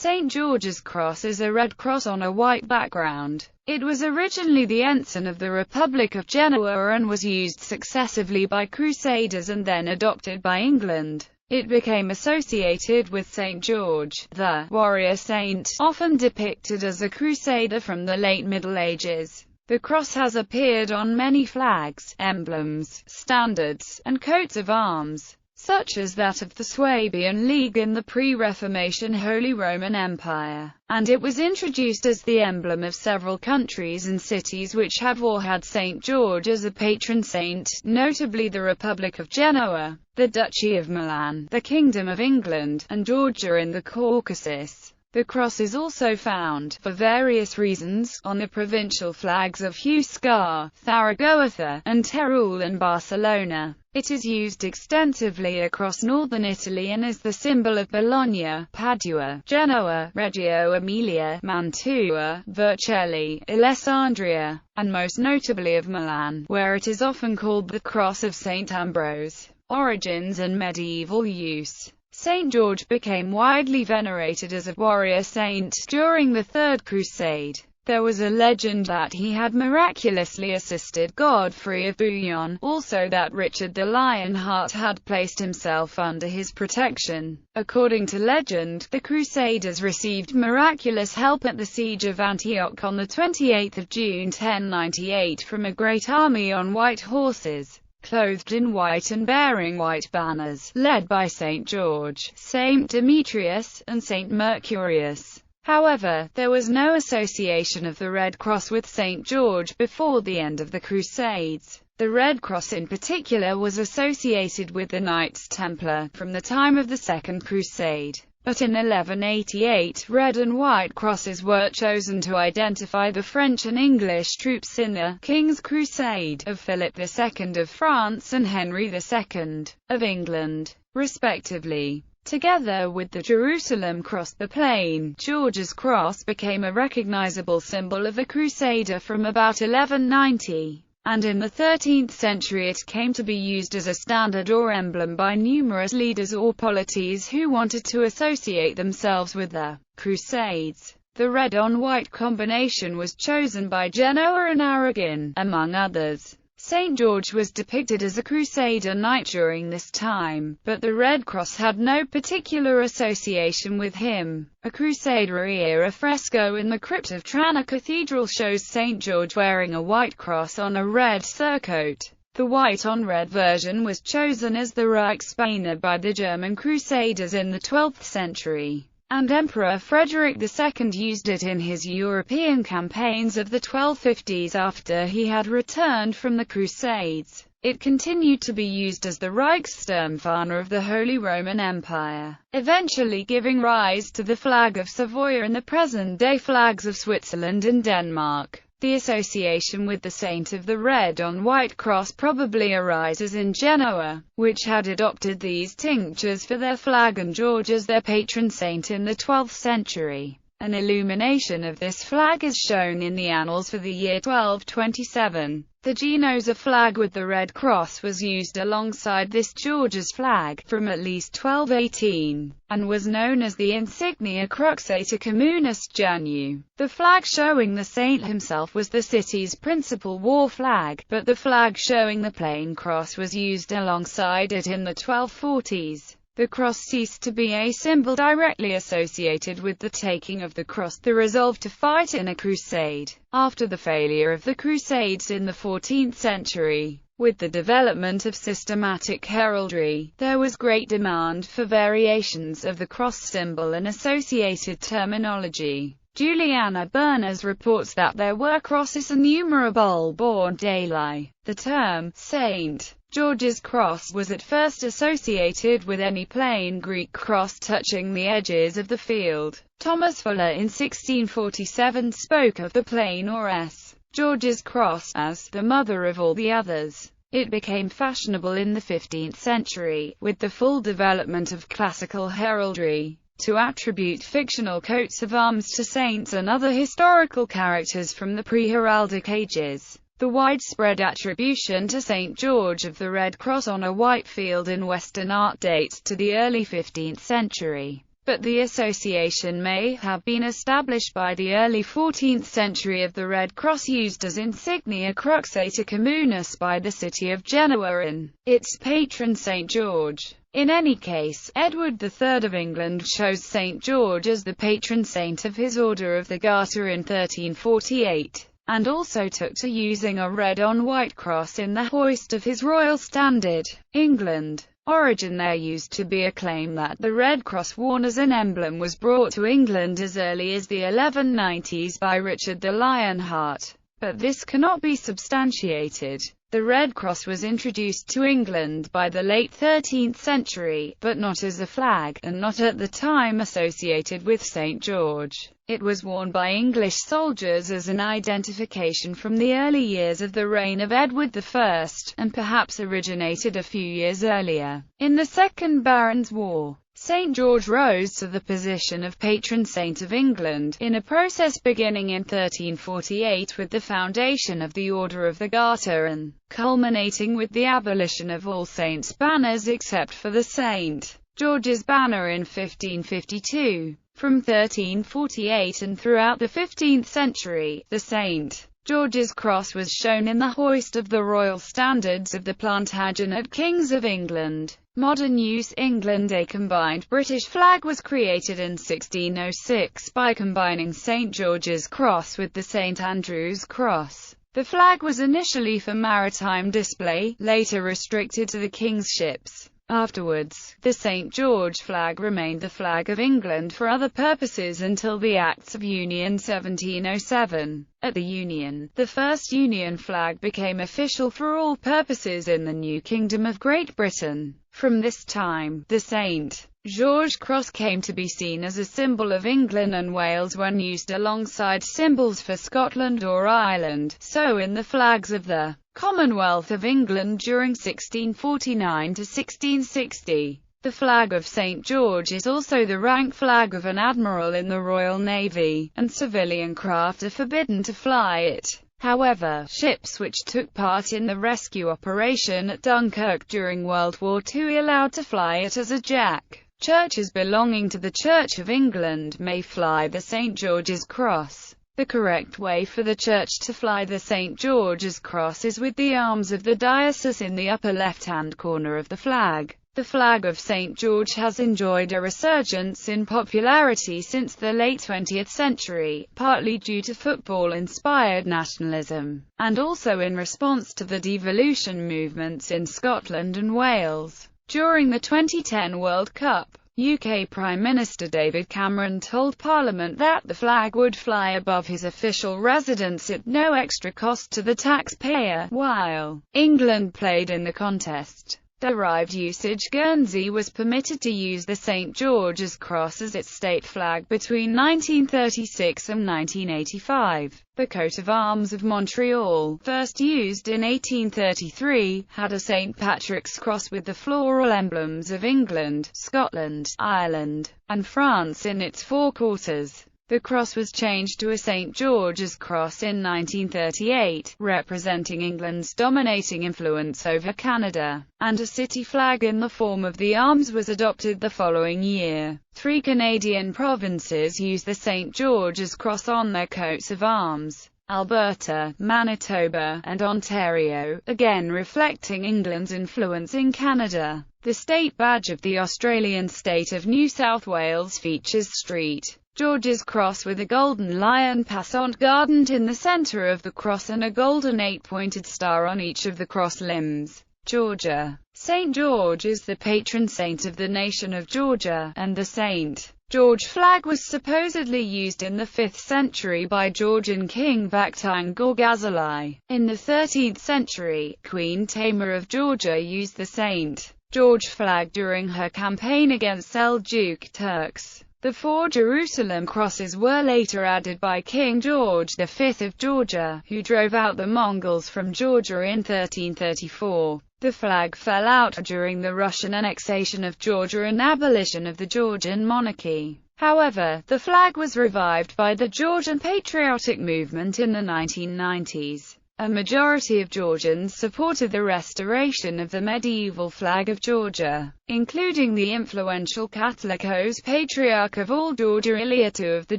St. George's Cross is a red cross on a white background. It was originally the ensign of the Republic of Genoa and was used successively by crusaders and then adopted by England. It became associated with St. George, the warrior saint, often depicted as a crusader from the late Middle Ages. The cross has appeared on many flags, emblems, standards, and coats of arms, such as that of the Swabian League in the pre-Reformation Holy Roman Empire, and it was introduced as the emblem of several countries and cities which have or had St. George as a patron saint, notably the Republic of Genoa, the Duchy of Milan, the Kingdom of England, and Georgia in the Caucasus. The cross is also found, for various reasons, on the provincial flags of Huesca, Zaragoza, and Teruel in Barcelona. It is used extensively across northern Italy and is the symbol of Bologna, Padua, Genoa, Reggio Emilia, Mantua, Vercelli, Alessandria, and most notably of Milan, where it is often called the Cross of St. Ambrose. Origins and medieval use. St. George became widely venerated as a warrior saint during the Third Crusade. There was a legend that he had miraculously assisted Godfrey of Bouillon, also that Richard the Lionheart had placed himself under his protection. According to legend, the Crusaders received miraculous help at the siege of Antioch on the 28th of June 1098 from a great army on white horses, clothed in white and bearing white banners, led by St. George, St. Demetrius, and St. Mercurius. However, there was no association of the Red Cross with St. George before the end of the Crusades. The Red Cross in particular was associated with the Knights Templar from the time of the Second Crusade. But in 1188, red and white crosses were chosen to identify the French and English troops in the King's Crusade of Philip II of France and Henry II of England, respectively. Together with the Jerusalem cross, the plain George's cross became a recognizable symbol of a crusader from about 1190. And in the 13th century it came to be used as a standard or emblem by numerous leaders or polities who wanted to associate themselves with the Crusades. The red-on-white combination was chosen by Genoa and Aragon, among others. St. George was depicted as a crusader knight during this time, but the Red Cross had no particular association with him. A Crusader-era fresco in the crypt of Trani Cathedral shows St. George wearing a white cross on a red surcoat. The white-on-red version was chosen as the Reichsbanner by the German Crusaders in the 12th century, and Emperor Frederick II used it in his European campaigns of the 1250s after he had returned from the Crusades. It continued to be used as the Reichssturmfahne of the Holy Roman Empire, eventually giving rise to the flag of Savoy and the present-day flags of Switzerland and Denmark. The association with the saint of the red-on-white cross probably arises in Genoa, which had adopted these tinctures for their flag and George as their patron saint in the 12th century. An illumination of this flag is shown in the annals for the year 1227. The Genoese flag with the red cross was used alongside this George's flag from at least 1218, and was known as the Insignia Cruxata Communis Janu. The flag showing the saint himself was the city's principal war flag, but the flag showing the plain cross was used alongside it in the 1240s. The cross ceased to be a symbol directly associated with the taking of the cross, the resolve to fight in a crusade. After the failure of the Crusades in the 14th century, with the development of systematic heraldry, there was great demand for variations of the cross symbol and associated terminology. Juliana Bernas reports that there were crosses innumerable born daily. The term St. George's Cross was at first associated with any plain Greek cross touching the edges of the field. Thomas Fuller in 1647 spoke of the plain or S. George's Cross as the mother of all the others. It became fashionable in the 15th century, with the full development of classical heraldry, to attribute fictional coats of arms to saints and other historical characters from the pre-heraldic ages. The widespread attribution to St. George of the Red Cross on a white field in Western art dates to the early 15th century. but the association may have been established by the early 14th century of the Red Cross used as insignia cruxata communis by the city of Genoa and its patron St. George. In any case, Edward III of England chose St. George as the patron saint of his Order of the Garter in 1348, and also took to using a red-on-white cross in the hoist of his royal standard. England. Origin. There used to be a claim that the red cross worn as an emblem was brought to England as early as the 1190s by Richard the Lionheart, but this cannot be substantiated. The red cross was introduced to England by the late 13th century, but not as a flag, and not at the time associated with St. George. It was worn by English soldiers as an identification from the early years of the reign of Edward I, and perhaps originated a few years earlier. In the Second Barons' War, St. George rose to the position of patron saint of England, in a process beginning in 1348 with the foundation of the Order of the Garter and culminating with the abolition of all saints' banners except for the St. George's banner in 1552. From 1348 and throughout the 15th century, the St. George's Cross was shown in the hoist of the royal standards of the Plantagenet Kings of England. Modern use. England. A combined British flag was created in 1606 by combining St. George's Cross with the St. Andrew's Cross. The flag was initially for maritime display, later restricted to the King's ships. Afterwards, the St. George flag remained the flag of England for other purposes until the Acts of Union 1707. At the Union, the first Union flag became official for all purposes in the new Kingdom of Great Britain. From this time, the St. George Cross came to be seen as a symbol of England and Wales when used alongside symbols for Scotland or Ireland, so in the flags of the Commonwealth of England during 1649 to 1660. The flag of St. George is also the rank flag of an admiral in the Royal Navy, and civilian craft are forbidden to fly it. However, ships which took part in the rescue operation at Dunkirk during World War II are allowed to fly it as a jack. Churches belonging to the Church of England may fly the St. George's Cross. The correct way for the Church to fly the St. George's Cross is with the arms of the diocese in the upper left-hand corner of the flag. The flag of St. George has enjoyed a resurgence in popularity since the late 20th century, partly due to football-inspired nationalism, and also in response to the devolution movements in Scotland and Wales. During the 2010 World Cup, UK Prime Minister David Cameron told Parliament that the flag would fly above his official residence at no extra cost to the taxpayer, while England played in the contest. Derived usage. Guernsey was permitted to use the St. George's Cross as its state flag between 1936 and 1985. The coat of arms of Montreal, first used in 1833, had a St. Patrick's Cross with the floral emblems of England, Scotland, Ireland, and France in its four quarters. The cross was changed to a St. George's Cross in 1938, representing England's dominating influence over Canada, and a city flag in the form of the arms was adopted the following year. 3 Canadian provinces use the St. George's Cross on their coats of arms: Alberta, Manitoba, and Ontario, again reflecting England's influence in Canada. The state badge of the Australian state of New South Wales features St. George's Cross with a golden lion passant guardant in the centre of the cross and a golden 8-pointed star on each of the cross limbs. Georgia. St. George is the patron saint of the nation of Georgia, and the St. George flag was supposedly used in the 5th century by Georgian king Vakhtang Gorgazali. In the 13th century, Queen Tamar of Georgia used the St. George flag during her campaign against Seljuk Turks. The 4 Jerusalem crosses were later added by King George V of Georgia, who drove out the Mongols from Georgia in 1334. The flag fell out during the Russian annexation of Georgia and abolition of the Georgian monarchy. However, the flag was revived by the Georgian patriotic movement in the 1990s. A majority of Georgians supported the restoration of the medieval flag of Georgia, including the influential Catholicos Patriarch of all Georgia Ilia II of the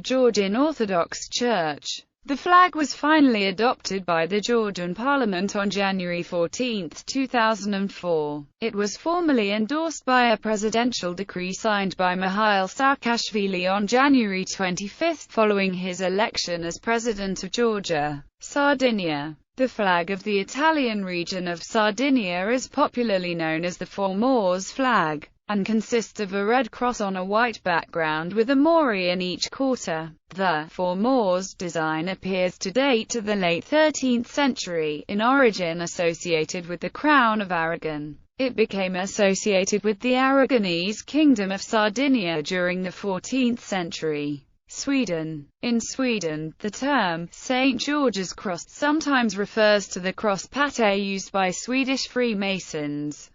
Georgian Orthodox Church. The flag was finally adopted by the Georgian parliament on January 14, 2004. It was formally endorsed by a presidential decree signed by Mikhail Saakashvili on January 25, following his election as president of Georgia. Sardinia. The flag of the Italian region of Sardinia is popularly known as the Four Moors flag, and consists of a red cross on a white background with a Mori in each quarter. The Four Moors design appears to date to the late 13th century, in origin associated with the Crown of Aragon. It became associated with the Aragonese Kingdom of Sardinia during the 14th century. Sweden. In Sweden, the term St. George's Cross sometimes refers to the cross patte used by Swedish Freemasons.